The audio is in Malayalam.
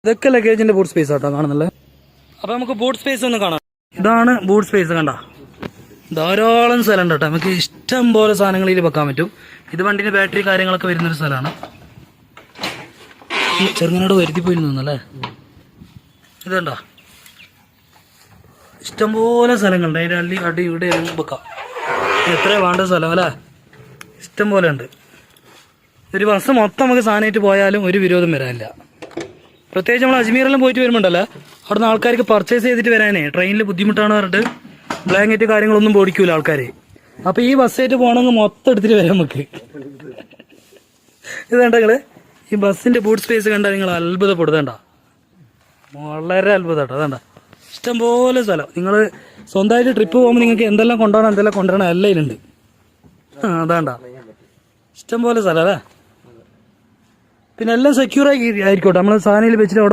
ഇതൊക്കെ ലഗേജിന്റെ ബൂട്ട് സ്പേസ് ആട്ടോ കാണുന്നുള്ളത്. അപ്പൊ നമുക്ക് ബൂട്ട് സ്പേസ് ഒന്ന് കാണാം. ഇതാണ് ബൂട്ട് സ്പേസ്. കണ്ട ധാരാളം സ്ഥലം ഉണ്ട് കേട്ടോ. നമുക്ക് ഇഷ്ടം പോലെ സാധനങ്ങളിൽ വെക്കാൻ പറ്റും. ഇത് വണ്ടിന്റെ ബാറ്ററി കാര്യങ്ങളൊക്കെ വരുന്നൊരു സ്ഥലമാണ്. ചെറുങ്ങനോട് വരുത്തി പോയി നിന്നല്ലേ. ഇതുണ്ടോ ഇഷ്ടംപോലെ സ്ഥലങ്ങളുണ്ട്. അതിന്റെ അടി ഇവിടെ വെക്കാം. എത്ര വേണ്ട സ്ഥലം അല്ലേ, ഇഷ്ടം പോലെ ഉണ്ട്. ഒരു ബസ് മൊത്തം നമുക്ക് സാധനമായിട്ട് പോയാലും ഒരു വിരോധം വരാനില്ല. പ്രത്യേകിച്ച് നമ്മൾ അജ്മീറെല്ലാം പോയിട്ട് വരുമ്പോണ്ടല്ലോ, അവിടുന്ന് ആൾക്കാർക്ക് പർച്ചേസ് ചെയ്തിട്ട് വരാനേ ട്രെയിനിൽ ബുദ്ധിമുട്ടാണ് പറഞ്ഞിട്ട് ബ്ലാങ്കറ്റ് കാര്യങ്ങളൊന്നും പൊടിക്കൂല ആൾക്കാർ. അപ്പൊ ഈ ബസ്സായിട്ട് പോകണമെങ്കിൽ മൊത്തം എടുത്തിട്ട് വരാം നമുക്ക്. ഇത് കണ്ട നിങ്ങള് ഈ ബസ്സിന്റെ ബൂട്ട് സ്പേസ് കണ്ടാൽ നിങ്ങൾ അത്ഭുതപ്പെടുത്തണ്ട, വളരെ അത്ഭുതമാട്ടോ. അതണ്ട ഇഷ്ടംപോലെ സ്ഥലം. നിങ്ങൾ സ്വന്തമായിട്ട് ട്രിപ്പ് പോകുമ്പോൾ നിങ്ങൾക്ക് എന്തെല്ലാം കൊണ്ടുവരണം എല്ലാം ഇതിലുണ്ട്. അതാണ്ട ഇഷ്ടംപോലെ സ്ഥലം അല്ലേ. പിന്നെ എല്ലാം സെക്യൂർ ആയിരിക്കോട്ടെ. നമ്മൾ സാധനയിൽ വെച്ചിട്ട് അവിടെ